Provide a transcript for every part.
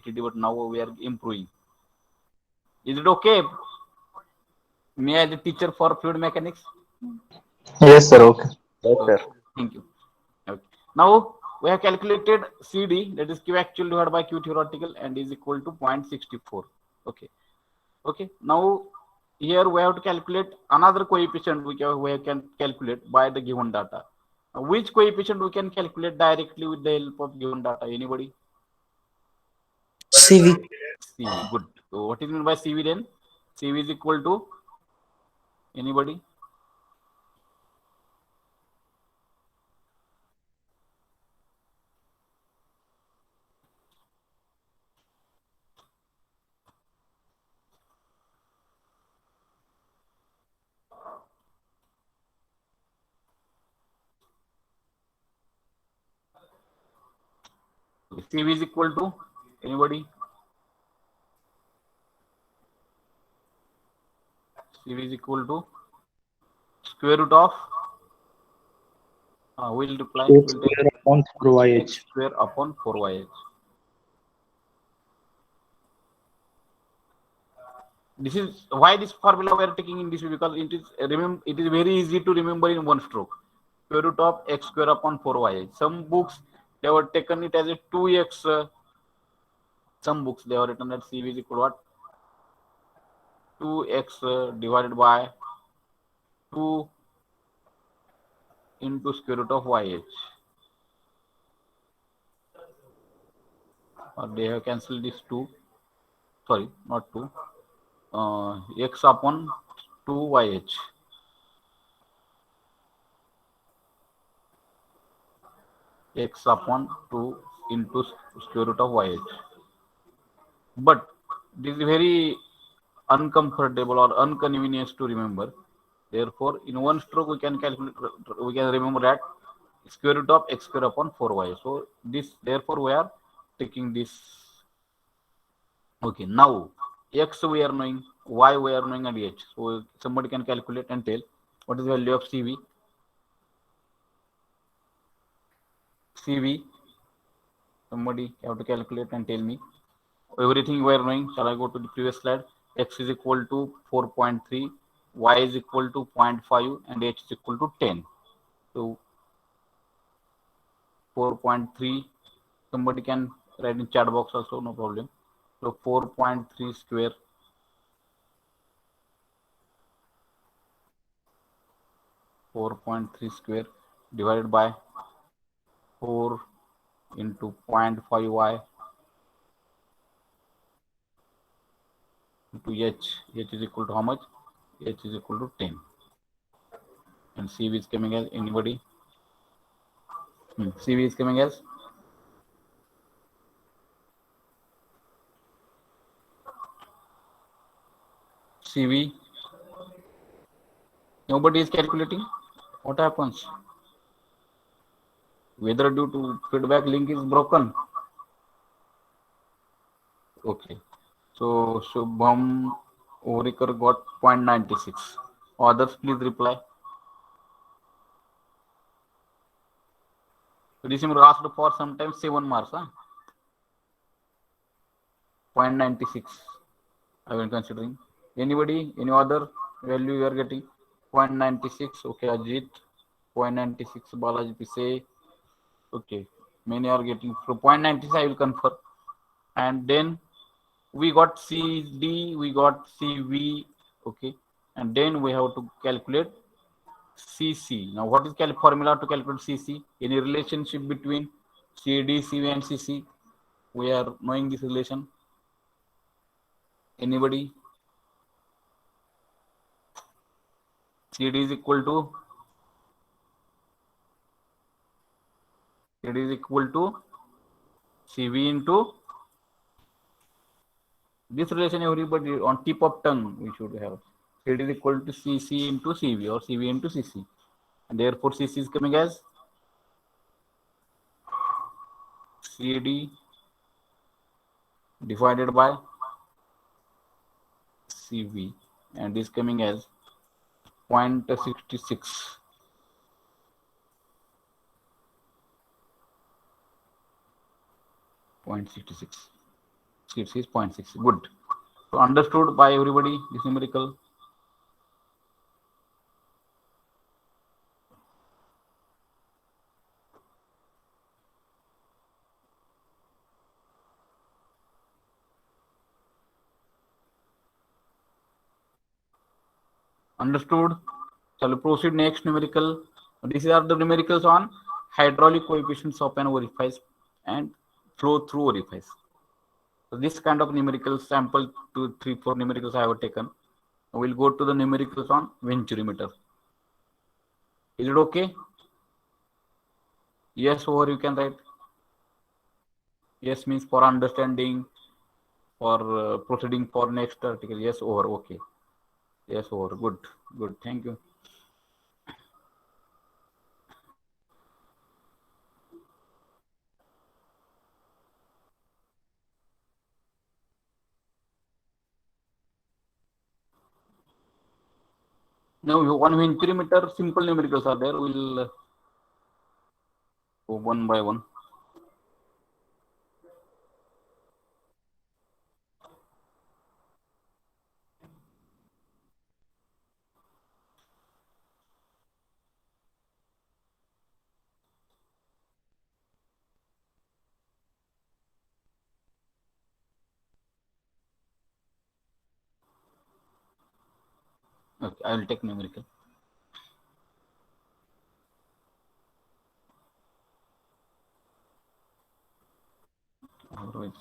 GTD, but now we are improving. Is it okay? Me as a teacher for fluid mechanics? Yes, sir. Okay. Yes, Okay, sir. thank you. Okay. Now we have calculated CD, that is Q actual divided by Q theoretical, and is equal to 0.64. Okay. Okay. Now here we have to calculate another coefficient we can calculate by the given data. Which coefficient we can calculate directly with the help of given data? Anybody? CV. CV. Good. So what is meant by CV then? CV is equal to anybody? CV is equal to anybody? CV is equal to square root of we'll reply, X we'll take square upon 4YH. x square upon 4yh. This is why this formula we are taking in this way, because it is very easy to remember in one stroke. Square root of x square upon 4yh. Some books they were taken it as a 2x. Some books they are written that CV is equal to what? 2x divided by 2 into square root of yh. Or they have cancelled this 2. Sorry, not 2. X upon 2yh. X upon 2 into square root of yh. But this is very uncomfortable or inconvenience to remember. Therefore, in one stroke we can calculate, we can remember that square root of x square upon 4y. So this, therefore, we are taking this. Okay, now x we are knowing, y we are knowing, and h. So somebody can calculate and tell what is the value of CV. CV. Somebody have to calculate and tell me. Everything we are knowing. Shall I go to the previous slide? X is equal to 4.3, y is equal to 0.5, and h is equal to 10. So 4.3, somebody can write in chat box also, no problem. So 4.3 square 4.3 square divided by 4 into 0.5y into h. H is equal to how much? H is equal to 10. And CV is coming as anybody? CV is coming as CV. Nobody is calculating. What happens? Whether due to feedback link is broken. Okay. So Shubham Orikar got 0.96. Others please reply. This is asked for sometimes 7 marks. 0.96. I will considering. Anybody, any other value you are getting? 0.96. Okay, Ajit. 0.96. Balaji Pise. Okay. Many are getting. So 0.96 I will confirm. And then we got CD, we got CV. Okay. And then we have to calculate CC. Now, what is formula to calculate CC? Any relationship between CD, CV, and CC? We are knowing this relation. Anybody? CD is equal to CV into this relation. Everybody on tip of tongue we should have. CD is equal to CC into CV or CV into CC, and therefore CC is coming as CD divided by CV, and is coming as 0.66. 0.66. It is 0.6. Good. So understood by everybody this numerical. Understood. Shall we proceed next numerical? These are the numericals on hydraulic coefficients of an orifice and flow through orifice. So this kind of numerical sample 2, 3, 4 numericals I have taken. We'll go to the numericals on Venturimeter. Is it okay? Yes, or you can write. Yes means for understanding, for proceeding for next article. Yes, over. Okay. Yes, over. Good. Good. Thank you. Now, one Venturimeter simple numericals are there. We'll go one by one. Okay, I will take numerical. Otherwise,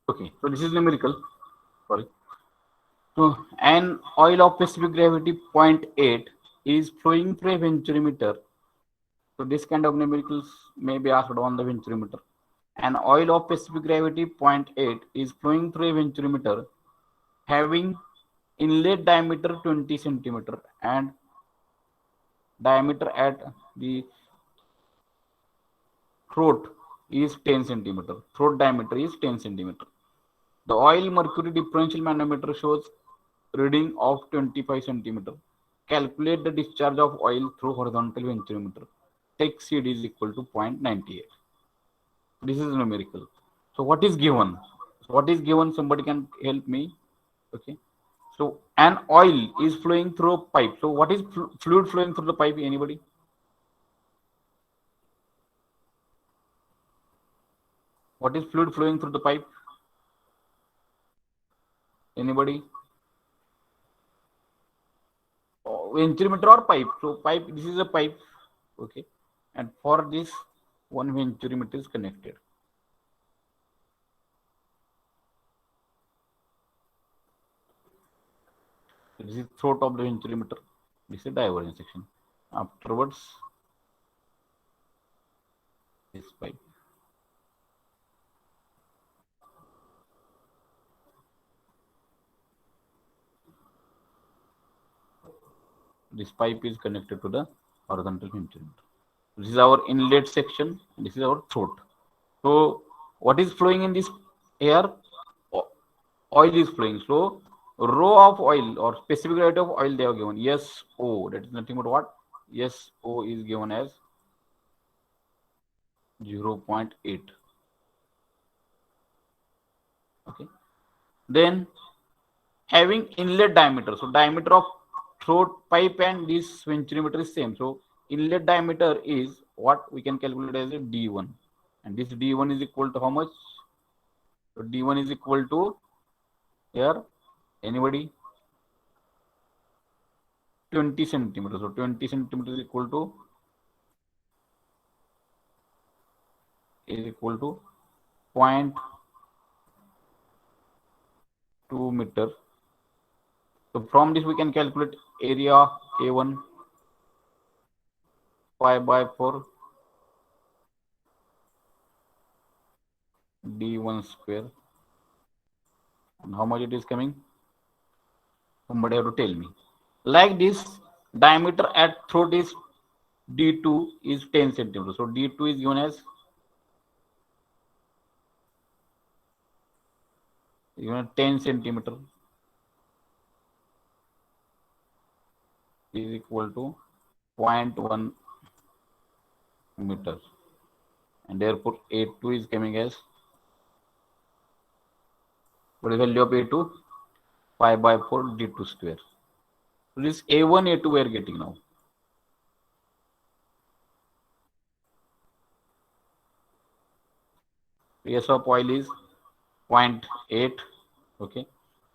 Okay, so this is numerical. Sorry. So an oil of specific gravity zero point 0.8 is flowing through a venturimeter. So this kind of numericals may be asked on the venturimeter. An oil of specific gravity zero point 0.8 is flowing through a venturimeter having inlet diameter 20 centimeter and diameter at the throat is 10 centimeter. Throat diameter is 10 centimeter. The oil mercury differential manometer shows reading of 25 centimeter. Calculate the discharge of oil through horizontal venturimeter. Take CD is equal to 0.98. This is numerical. So what is given? So what is given? Somebody can help me. Okay. So an oil is flowing through a pipe. So what is fluid flowing through the pipe? Anybody? What is fluid flowing through the pipe? Anybody? Oh, venturimeter or pipe. So pipe. This is a pipe. Okay. And for this, one venturimeter is connected. This is throat of the venturimeter. This is divergence section. Afterwards, this pipe. This pipe is connected to the horizontal venturimeter. This is our inlet section. This is our throat. So, what is flowing in this air? Oil is flowing. So, rho of oil or specific rate of oil they have given. SO. That is nothing but what? SO is given as 0.8. Okay. Then having inlet diameter. So diameter of throat pipe and this venturimeter is same. So inlet diameter is what we can calculate as a D1. And this D1 is equal to how much? So D1 is equal to here, anybody? 20 centimeters. So 20 centimeters is equal to 0.2 meter. So from this we can calculate area A1 pi by 4 D1 square. And how much it is coming? Somebody have to tell me. Like this, diameter at throat is D2 is 10 centimeters. So D2 is given as 10 centimeter is equal to 0.1 meter. And therefore A2 is coming as, what is the value of A2? Pi by 4 D2 square. So this A1, A2 we are getting now. S of oil is 0.8. Okay.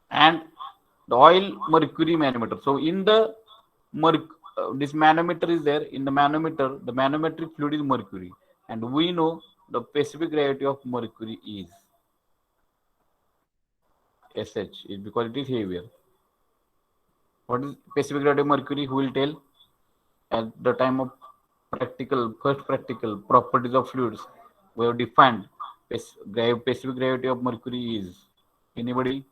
And the oil mercury manometer. So in the this manometer is there. In the manometer, the manometric fluid is mercury. And we know the specific gravity of mercury is SH, is because it is heavier. What is specific gravity of mercury? Who will tell? At the time of first practical properties of fluids, we have defined specific gravity of mercury is, anybody?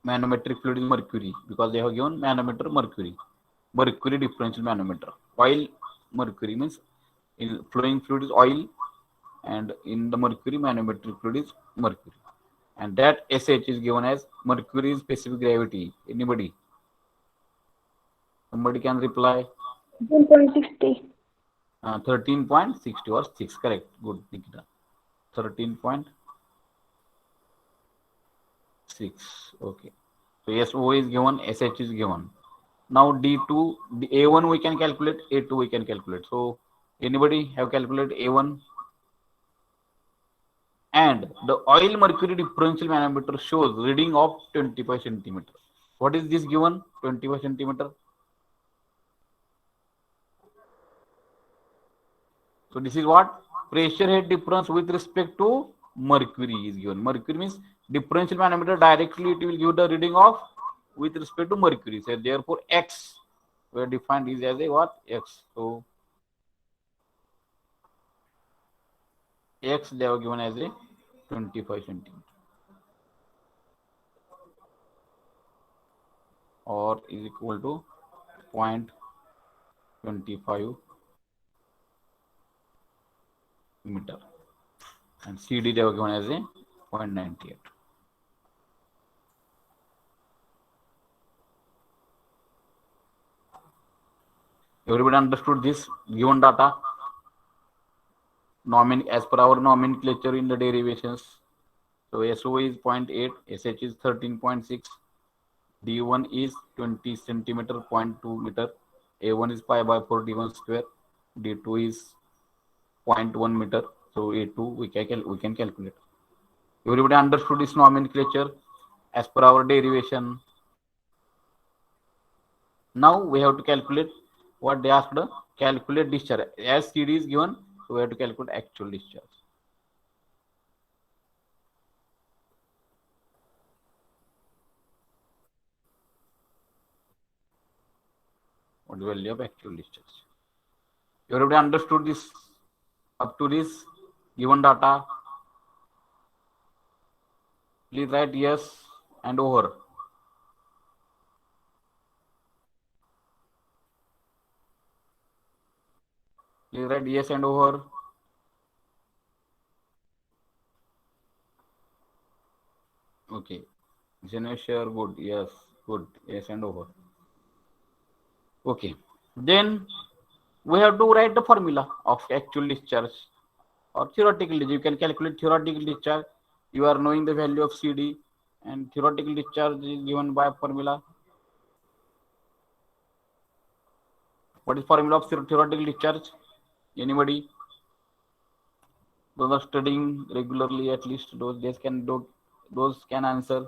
Manometric fluid is mercury because they have given manometer mercury. Mercury differential manometer. Oil mercury means in flowing fluid is oil, and in the mercury manometric fluid is mercury. And that SH is given as mercury specific gravity. Anybody? Somebody can reply. 13.60. 13.60 or 6. Correct. Good, Nikita. 13.6. Okay. So SO is given, SH is given. Now D2, the A1 we can calculate, A2 we can calculate. So anybody have calculated A1? And the oil mercury differential manometer shows reading of 25 centimeter. What is this given? 25 centimeter. So this is what? Pressure head difference with respect to mercury is given. Mercury means differential manometer directly it will give the reading of with respect to mercury. So therefore X were defined is as a what? X. So X they are given as a 25 centimeter or is equal to 0.25 meter, and CD they were given as a 0.98. Everybody understood this given data? As per our nomenclature in the derivations. So SO is 0.8, SH is 13.6, D1 is 20 centimeter, 0.2 meter, A1 is pi by 4 D1 square, D2 is 0.1 meter. So A2 we can calculate. Everybody understood this nomenclature as per our derivation. Now we have to calculate what they asked. Calculate discharge. As CD is given, so we have to calculate actual discharge. What is the value of actual discharge? Everybody understood this up to this given data? Please write yes and over. Please write yes and over. Okay. Genesher, good. Yes, good. Yes and over. Okay. Then we have to write the formula of actual discharge or theoretical discharge. You can calculate theoretical discharge. You are knowing the value of CD, and theoretical discharge is given by formula. What is formula of theoretical discharge? Anybody? Those are studying regularly, at least those can answer.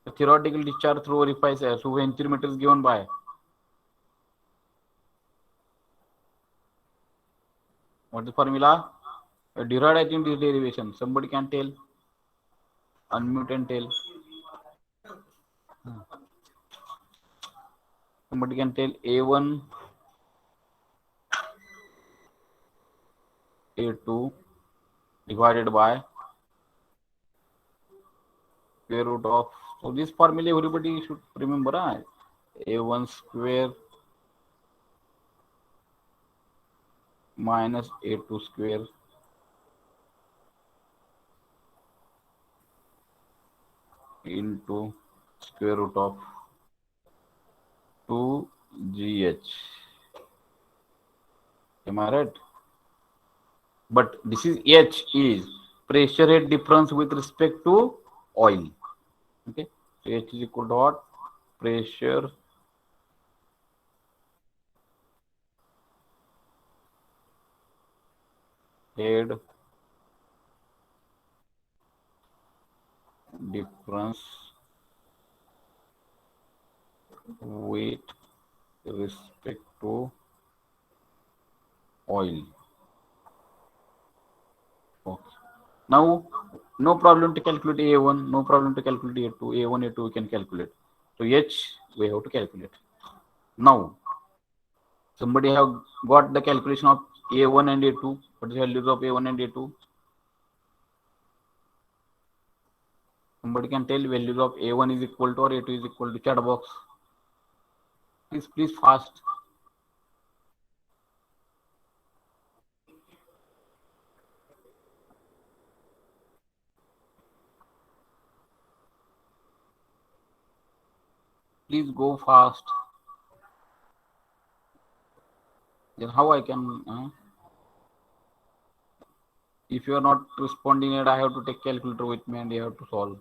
The theoretical discharge through orifice through Venturimeter is given by. What is the formula? Derived I think this derivation. Somebody can tell. Unmute and tell. Somebody can tell A1, A2 divided by square root of. So this formula everybody should remember. A1 square minus A2 square into square root of 2GH. Am I right? But this is H is pressure head difference with respect to oil. Okay, so H is equal to what? Pressure head difference with respect to oil. Okay. Now, no problem to calculate A1, no problem to calculate A2. A1, A2 we can calculate. So H we have to calculate. Now, somebody have got the calculation of A1 and A2. What is the values of A1 and A2? Somebody can tell values of A1 is equal to or A2 is equal to chat box. Please fast. Please go fast. Then how I can? If you are not responding, and I have to take calculator with me and you have to solve.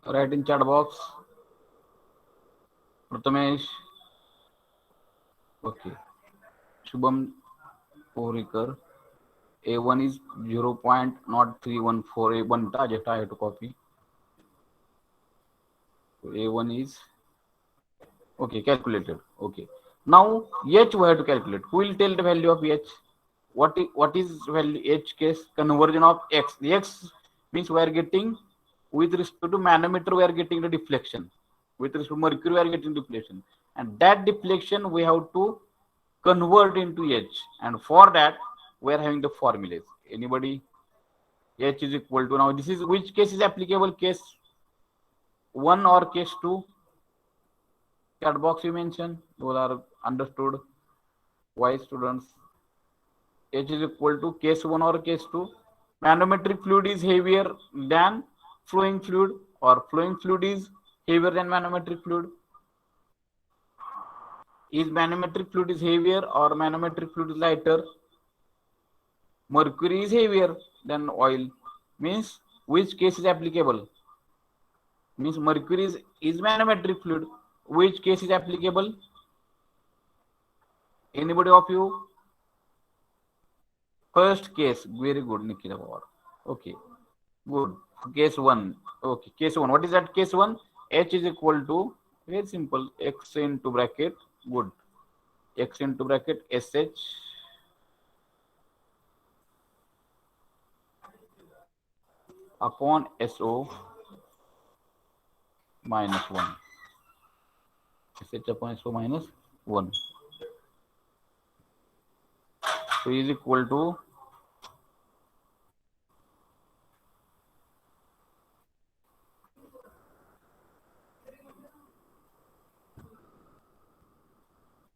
Write in chat box. Prathamesh. Okay. Shubham Porikar. A1 is 0.0314. A1 just I have to copy. So A1 is okay, calculated. Okay. Now H we have to calculate. Who will tell the value of H? What is value H case? Conversion of X. The X means we are getting with respect to manometer, we are getting the deflection. With respect to mercury, we are getting deflection. And that deflection we have to convert into H. And for that, we are having the formulas. Anybody? H is equal to, now this is which case is applicable? Case 1 or case 2? Chat box you mentioned. Those are understood. Why students? H is equal to case 1 or case 2. Manometric fluid is heavier than flowing fluid, or flowing fluid is heavier than manometric fluid. Is manometric fluid is heavier or manometric fluid is lighter? Mercury is heavier than oil. Means which case is applicable? Means mercury is manometric fluid. Which case is applicable? Anybody of you? First case. Very good, Nikita Pawar. Okay. Good. Case 1. Okay. Case 1. What is that case 1? H is equal to, very simple, X into bracket. Good. X into bracket SH upon SO minus 1. SH upon SO minus 1. So is equal to,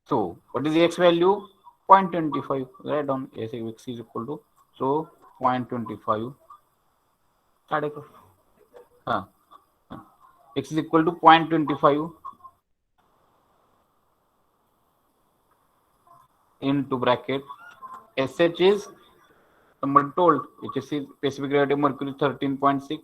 so what is the X value? 0.25. Write down X is equal to, so 0.25. X is equal to 0.25 into bracket. SH is, somebody told, HSC specific gravity of mercury 13.6.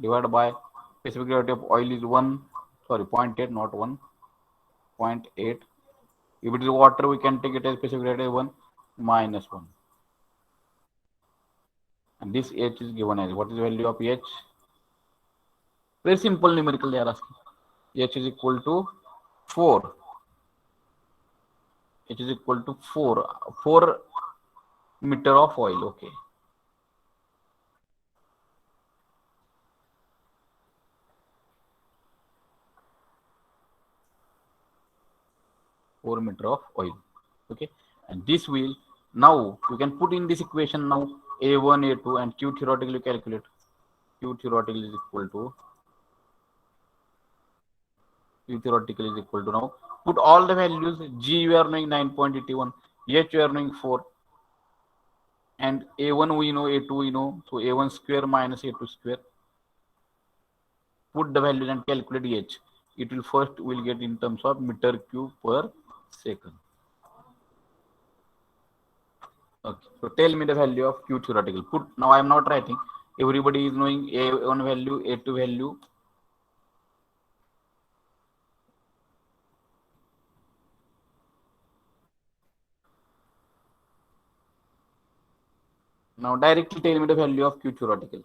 Divided by specific gravity of oil is 1, sorry, 0.8, not 1, 0.8. If it is water, we can take it as specific gravity of 1 minus 1. And this H is given as, what is the value of H? Very simple numerical they are asking. H is equal to 4. H is equal to 4 meter of oil. Okay. Meter of oil. Okay. And this will, now you can put in this equation now A1, A2 and Q theoretically calculate. Q theoretical is equal to, now put all the values. G you are knowing 9.81, H you are knowing 4, and A1 we know, A2 we know, so A1 square minus A2 square. Put the values and calculate H. It will first will get in terms of meter cube per second. Okay, so tell me the value of Q theoretical. Put, now I am not writing. Everybody is knowing A1 value, A2 value. Now directly tell me the value of Q theoretical.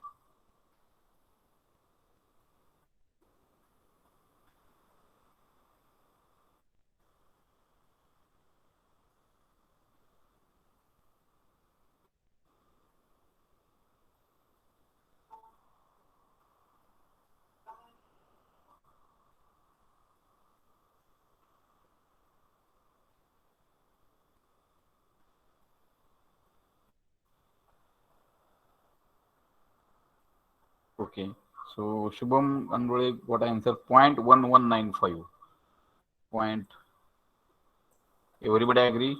Okay, so Shubham Andole got answer 0.1195. Point. Everybody agree?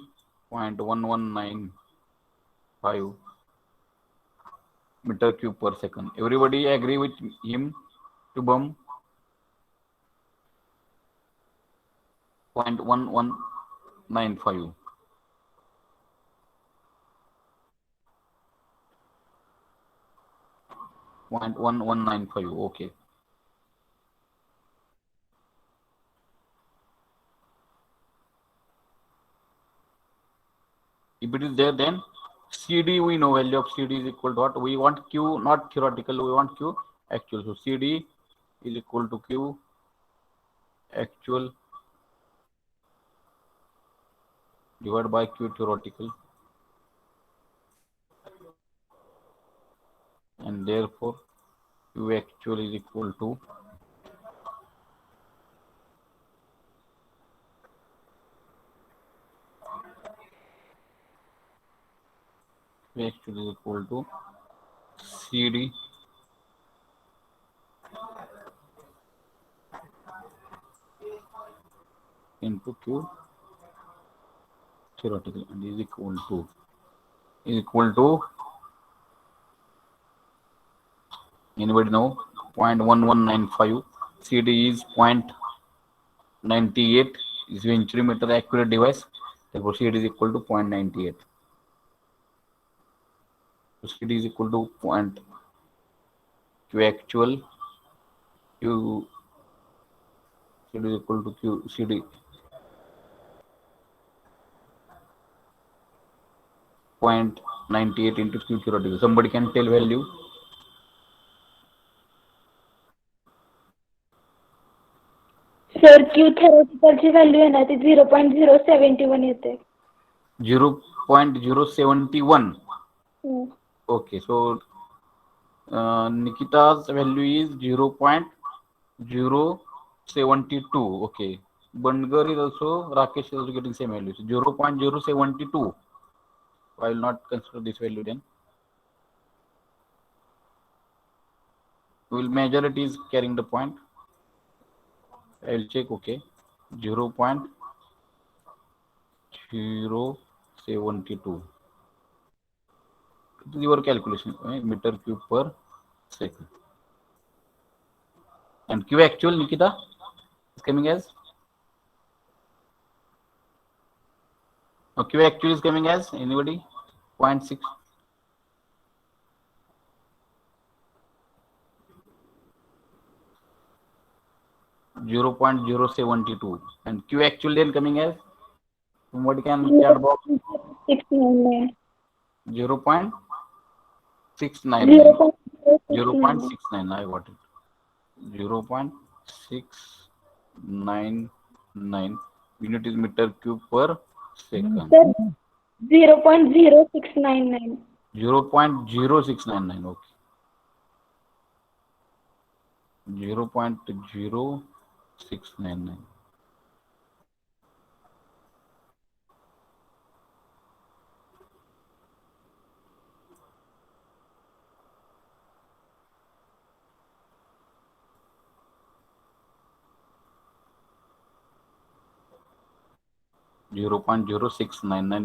0.1195 meter cube per second. Everybody agree with him? Shubham? 0.1195. Okay. If it is there, then CD, we know value of CD is equal to what? We want Q, not theoretical, we want Q actual. So CD is equal to Q actual divided by Q theoretical. And therefore Q actual is equal to Q actual is equal to CD into Q theoretical, and is equal to anybody know? 0.1195. CD is 0.98, is Venturimeter accurate device. Therefore CD is equal to 0.98. So CD is equal to point Q actual, Q CD is equal to Q CD 0.98 into Q theoretical. Somebody can tell value. Sir Q थेरॉटिकलची value आहे ना ती 0.071 येते. 0.071. Okay, so Nikita's value is 0.072. Okay, Bandgar is also, Rakesh is also getting same value. So 0.072. I will not consider this value then. We will majority is carrying the point. I will check. Okay, 0.072. This is your calculation, meter cube per second. And Q actual, Nikita, is coming as? Q actual is coming as, anybody? 0.6. 0.072. And Q actual then coming as? Somebody can chat box? 699. 0.699. 0.69. I got it. 0.699 unit is meter cube per second. Sir, 0.0699. 0.0699. Okay. 0.0699.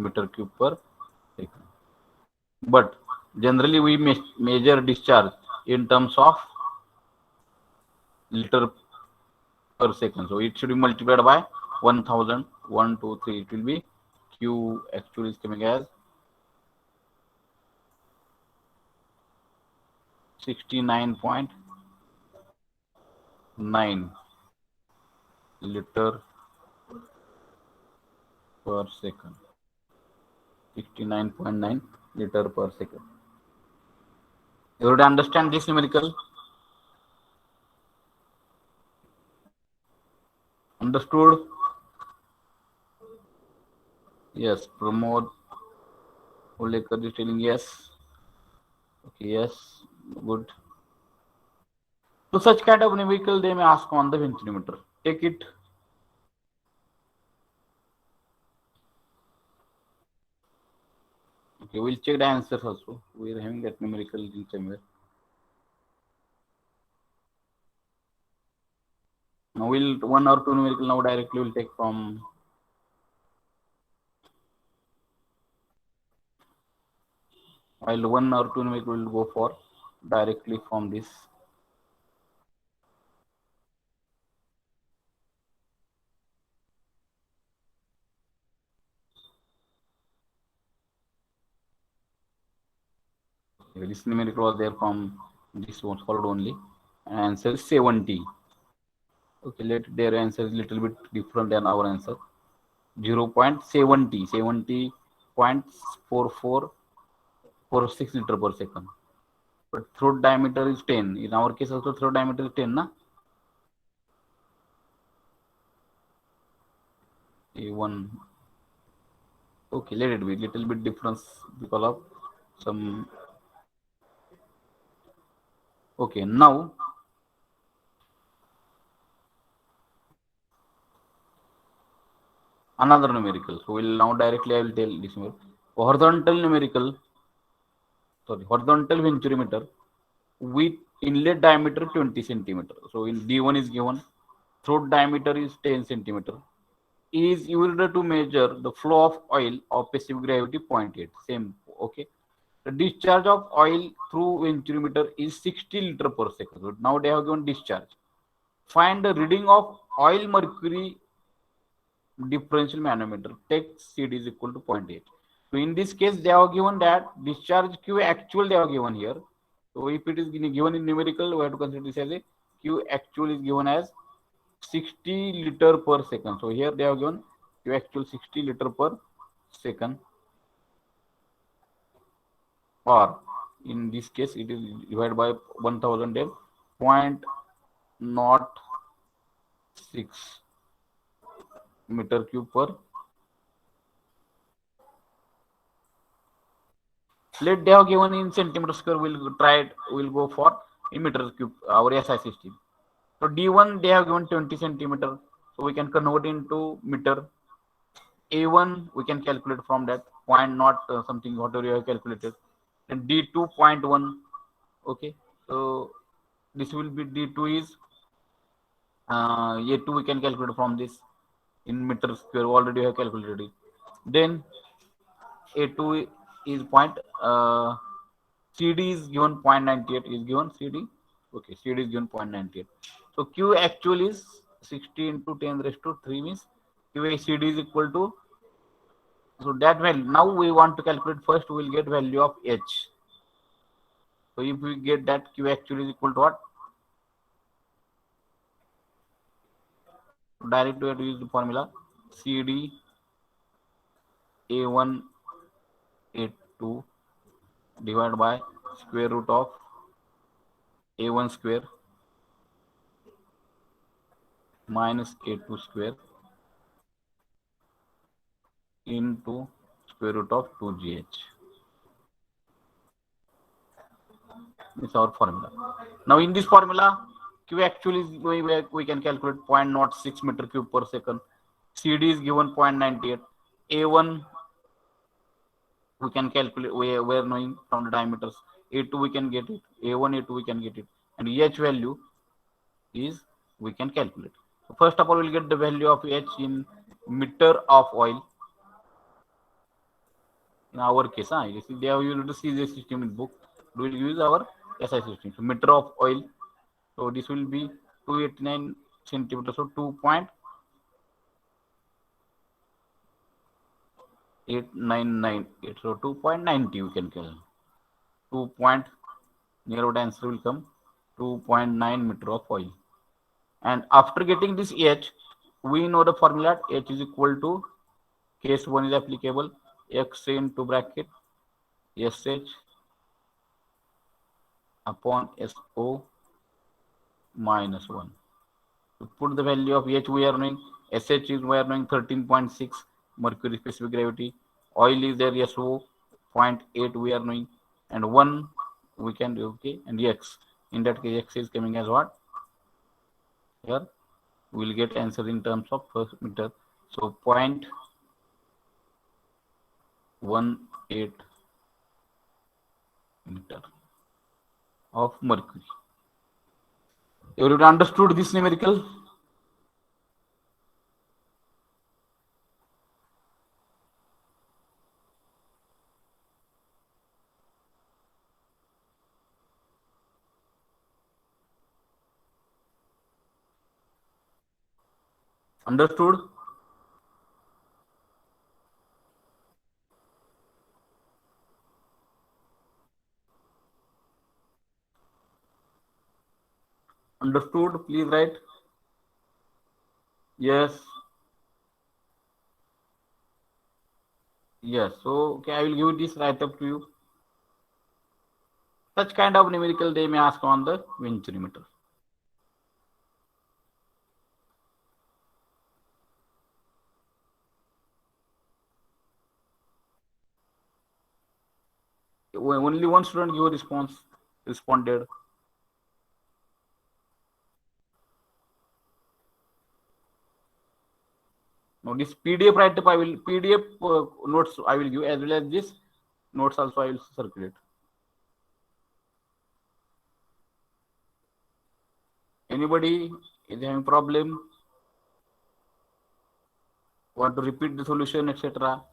meter cube per second. But generally we measure discharge in terms of liter per second. So it should be multiplied by 1000. 1, 2, 3. It will be Q actually is coming as 69.9 liter per second. 69.9 liter per second. You would understand this numerical? Understood? Yes, Pramod Olekar is telling yes. Okay, yes, good. So such kind of numerical they may ask on the Venturimeter. Take it. Okay, we'll check the answers also. We are having that numerical in somewhere. Now we'll 1 or 2 numerical now directly we'll take from while 1 or 2 numerical will go for directly from this. Okay, this numerical was there from this one followed only. And answer is 70. Okay, let their answer is little bit different than our answer. 0.70, 70.44 for 6 liter per second. But throat diameter is 10. In our case also throat diameter is 10, na? A1. Okay, let it be little bit difference because of some. Okay, now another numerical. So we'll now directly I will tell this numerical. Horizontal numerical, sorry, horizontal venturimeter with inlet diameter 20 centimeter. So in D1 is given, throat diameter is 10 centimeter. Is used to measure the flow of oil of passive gravity 0.8. Same, okay. The discharge of oil through venturimeter is 60 liter per second. So now they have given discharge. Find the reading of oil mercury differential manometer. Take CD is equal to 0.8. So in this case, they have given that discharge Q actual they have given here. So if it is given in numerical, we have to consider this as a Q actual is given as 60 liter per second. So here they have given Q actual 60 liter per second, or in this case it is divided by 1000 then 0.06 meter cube per. Let they have given in centimeter square. We'll try it. We'll go for in meter cube. Our SI system. So D1 they have given 20 centimeter. So we can convert into meter. A1 we can calculate from that point not something whatever you have calculated. And D2 0.1. Okay. So this will be D2 is A2 we can calculate from this in meter square. Already we have calculated it. Then A2 is point. CD is given 0.98 is given CD. Okay, CD is given 0.98. So Q actual is 60 into 10 raised to 3 means Q CD is equal to, so that value. Now we want to calculate first, we will get value of H. So if we get that Q actual is equal to what? So directly we have to use the formula CD A1 A2 divided by square root of A1 square minus A2 square into square root of 2gh. This is our formula. Now in this formula, Q actually is we can calculate 0.06 meter cube per second. CD is given 0.98. A1 we can calculate, we are knowing from the diameters. A2 we can get it. A1, A2 we can get it. And H value is we can calculate. So first of all, we'll get the value of H in meter of oil. In our case, you see, they have used the CJ system in book. We will use our SI system. So meter of oil. So this will be 289 centimeters. So 2.8998. So 2.90 we can calculate. 2 point, near answer will come 2.9 meter of oil. And after getting this H, we know the formula H is equal to, case 1 is applicable, X into bracket SH upon SO minus 1. To put the value of H we are knowing, SH is we are knowing 13.6 mercury specific gravity, oil is there SO 0.8 we are knowing, and 1 we can do, okay, and X. In that case, X is coming as what? Here we will get answer in terms of first meter. So 0.18 meter of mercury. Everyone understood this numerical? Understood? Understood? Please write. Yes. Yes. So okay, I will give this write up to you. Such kind of numerical they may ask on the Venturimeter. Only one student give a response, responded. Now this PDF write up I will PDF notes I will give, as well as this notes also I will circulate. Anybody is having problem? Want to repeat the solution, etc.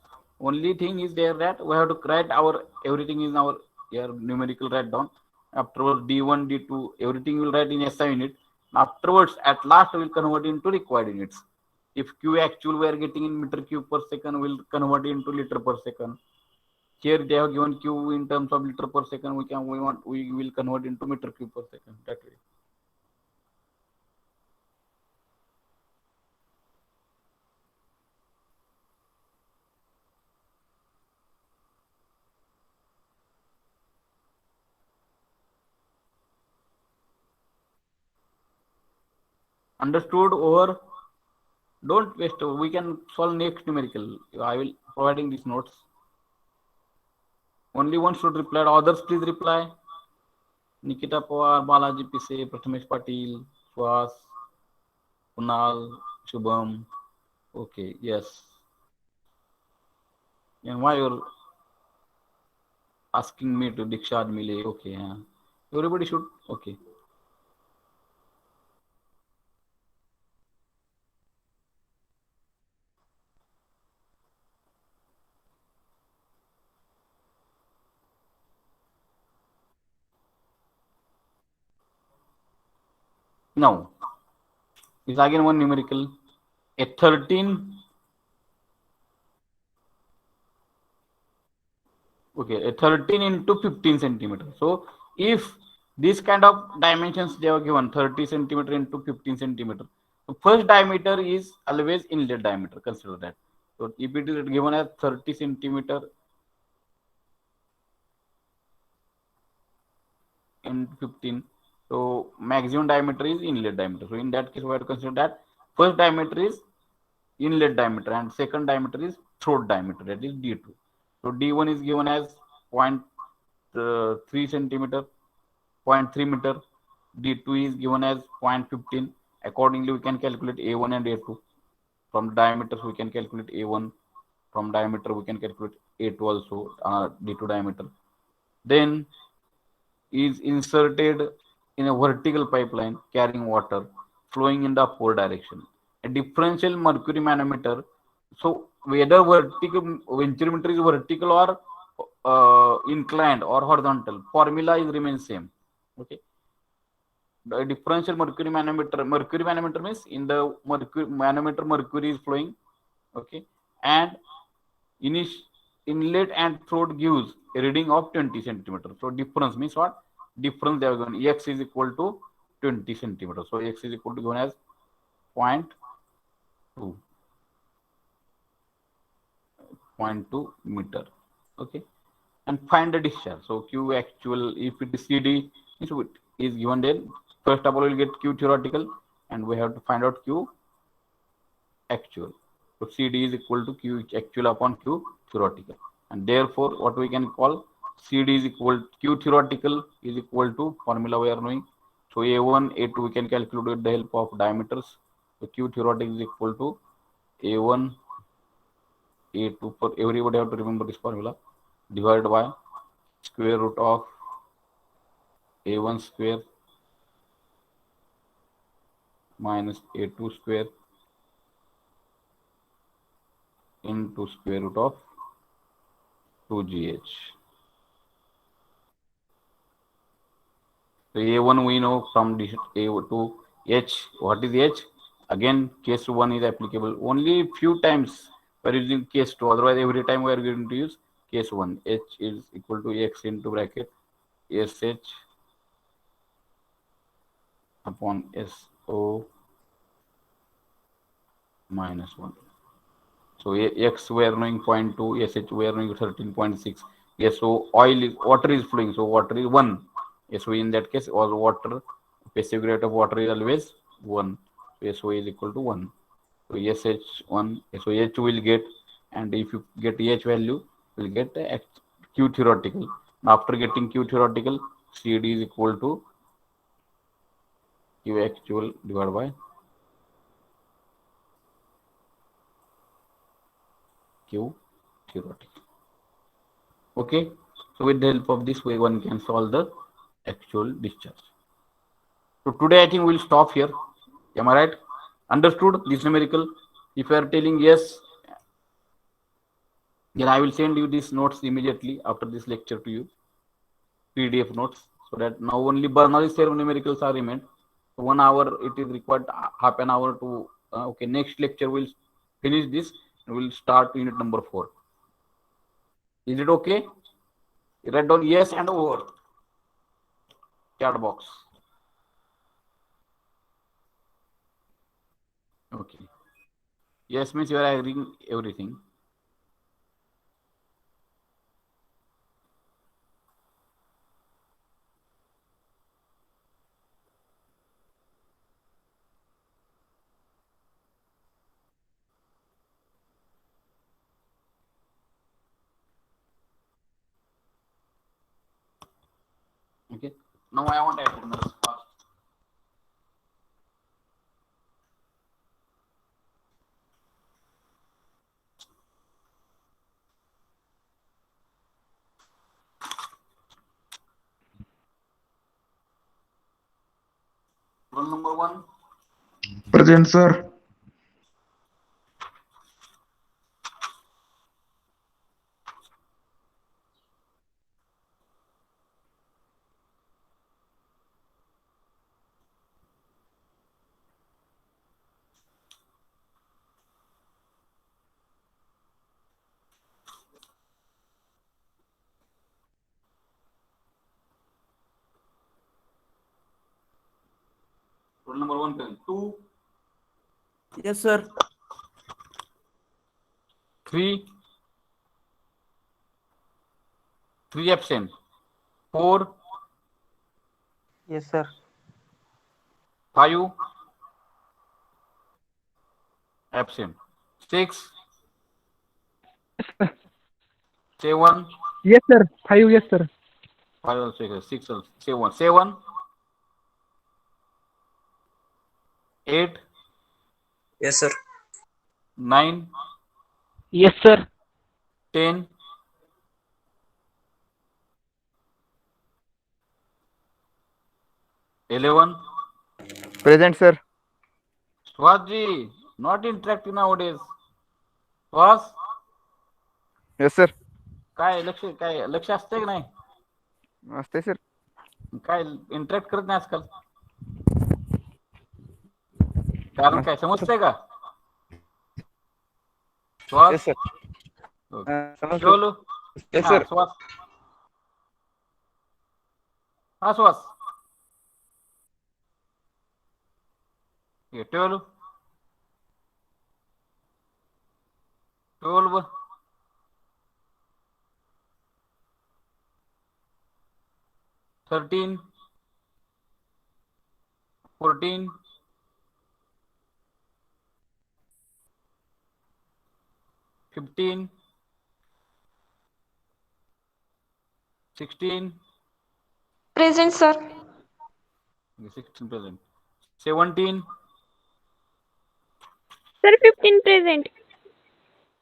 Only thing is there that we have to write our everything in our here numerical write down. Afterwards D1, D2, everything will write in SI unit. Afterwards, at last we will convert into required units. If Q actual we are getting in meter cube per second, we'll convert into liter per second. Here they have given Q in terms of liter per second. We will convert into meter cube per second. That way. Understood or don't waste. We can solve next numerical. I will providing these notes. Only one should reply. Others please reply. Nikita Pawar, Balaji Pise, Prathamesh Patil, Swas, Kunal, Shubham. Okay, yes. And why you're asking me to Diksha Mile? Okay, yeah. Everybody should. Okay. Now, is again one numerical. A 13. Okay, a 13 into 15 centimeter. So, if this kind of dimensions they are given 30 centimeter into 15 centimeter, the first diameter is always inlet diameter. Consider that. So, if it is given as 30 centimeter in 15, so maximum diameter is inlet diameter. So, in that case, we have to consider that first diameter is inlet diameter and second diameter is throat diameter, that is D2. So, D1 is given as 0.3 centimeter, 0.3 meter. D2 is given as 0.15. Accordingly, we can calculate A1 and A2. From diameters, we can calculate A1. From diameter, we can calculate A2 also, D2 diameter. Then is inserted in a vertical pipeline carrying water flowing in the upward direction. A differential mercury manometer. So whether vertical venturimeter is vertical or inclined or horizontal, formula is remains same. Okay. The differential mercury manometer means in the mercury manometer mercury is flowing. Okay, and inlet and throat gives a reading of 20 centimeter. So difference means what? Difference they are given. X is equal to 20 centimeter. So X is equal to given as 0.2 meter. Okay, and find the discharge. So Q actual, if it is CD, it is given then. First of all, we'll get Q theoretical, and we have to find out Q actual. So CD is equal to Q actual upon Q theoretical. And therefore, what we can call CD is equal to Q theoretical is equal to formula we are knowing. So A1, A2 we can calculate with the help of diameters. So Q theoretical is equal to A1, A2. For everybody have to remember this formula. Divided by square root of A1 square minus A2 square into square root of 2GH. So A1 we know from A2 H. What is H? Again, case 1 is applicable. Only few times we are using case 2. Otherwise, every time we are going to use case 1. H is equal to X into bracket SH upon SO minus 1. So X we are knowing 0.2, SH we are knowing 13.6. Yes, so water is flowing. So water is 1. SO in that case, or water, passive rate of water is always 1. So SO is equal to 1. So SH1, SOH will get, and if you get H value, you will get Q theoretical. After getting Q theoretical, CD is equal to Q actual divided by Q theoretical. Okay, so with the help of this way, one can solve the actual discharge. So today I think we'll stop here. Am I right? Understood this numerical? If you are telling yes, then I will send you these notes immediately after this lecture to you, PDF notes, so that now only Bernoulli numericals are remained. So 1 hour it is required, half an hour to okay. Next lecture we'll finish this and we'll start unit number 4. Is it okay? Write down yes and over chat box. Okay. Yes means you are agreeing everything. Okay. Now I want attendance first. Roll number 1. Present, sir. Roll number 1. 2. Yes, sir. 3. 3 absent. 4. Yes, sir. 5 absent. 6. 7. Yes, sir. 5, yes, sir. 5 also. 6 also. 7. 7. 8. Yes, sir. 9. Yes, sir. 10. 11. Present, sir. Swazji, not interactive nowadays. Swaz, Yes, sir. काय लक्ष असतंय की नाही? असते, sir. काय interact करत नाही आजकाल? कारण काय समजतंय का? श्वास Yes, sir. समजलं. ठेवलो. Yes, हा sir. श्वास. हा श्वास. हे ठेवलो. ठेवलो. 13, 14, 15, 16. Present, sir. 16 present. 17, Sir, 15 present.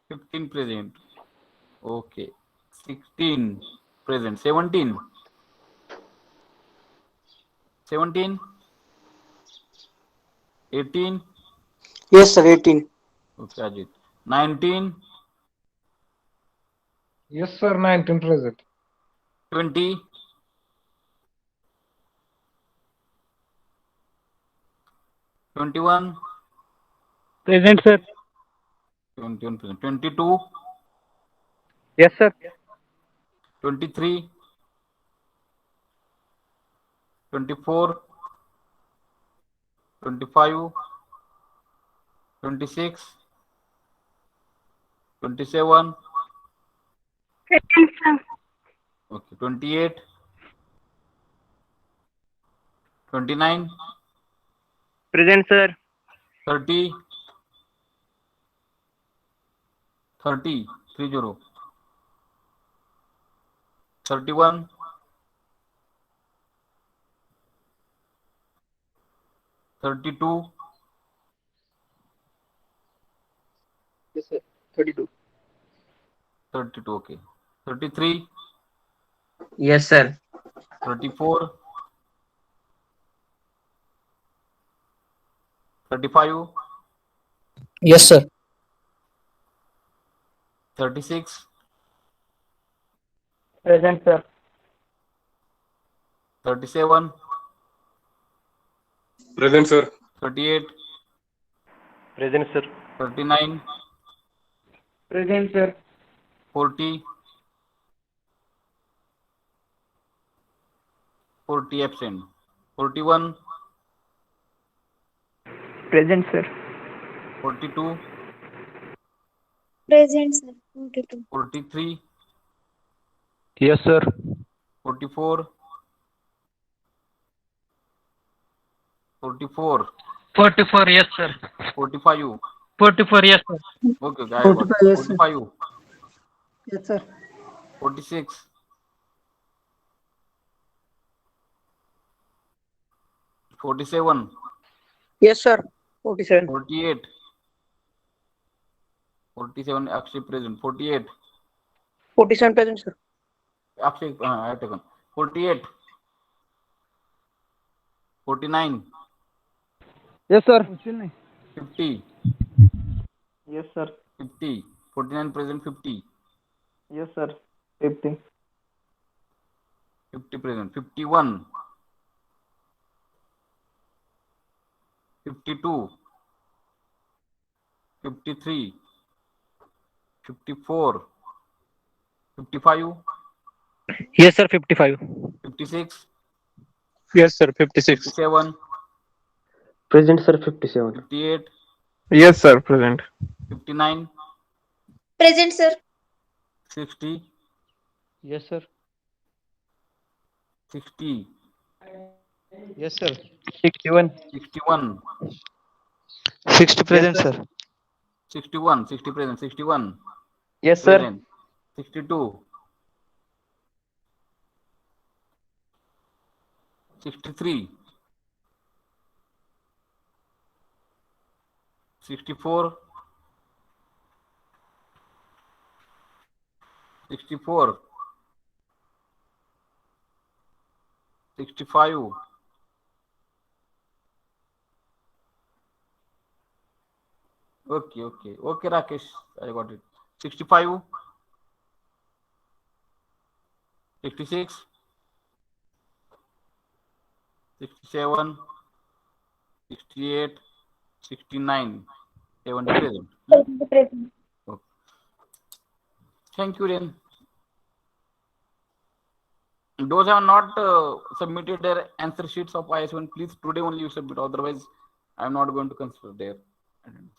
15 present. Okay. 16 present. 17. 17. 18. Yes, sir. 18. Okay, Ajit. 19. Yes, sir. 19 present. 20. 21. Present, sir. 21 present. 22. Yes, sir. 23. 24. 25. 26. 27. Present, sir. Okay. 28. 29, Present, sir. 30, 30, 30, 31, 32, Yes, sir. 32. 32, okay. 33, Yes, sir. 34, 35, Yes, sir. 36, Present, sir. 37, Present, sir. 38, Present, sir. 39, Present, sir. 40, 40 absent, 41, Present, sir. 42, Present, sir. 42. 43, Yes, sir. 44, 44, 44. Yes, sir. 45. 44. Yes, sir. Okay, okay, I got 45, Yes, sir. 46, 47, Yes, sir. 47. 48, 47 actually present, 48, 47 present, sir. actually I have taken, 48, 49, Yes, sir. 50, Yes, sir. 50, 49 present, 50, Yes, sir. 50. 50 present, 51, 52, 53, 54, 55, Yes, sir. 55. 56, Yes, sir. 56. 57, Present, sir. 57. 58, Yes, sir. Present. 59, Present, sir. 60, Yes, sir. 60, Yes, sir. 61. 61, 60 Yes, present, sir. sir. 61, 60 present, 61 Yes, sir. present, 62, 63, 64, 64, 65, okay, Rakesh, I got it. 65, 66, 67, 68, 69, 70 present. Present. Okay. Thank you, Ren. Those have not submitted their answer sheets of IS1, please today only you submit. Otherwise, I am not going to consider their attendance.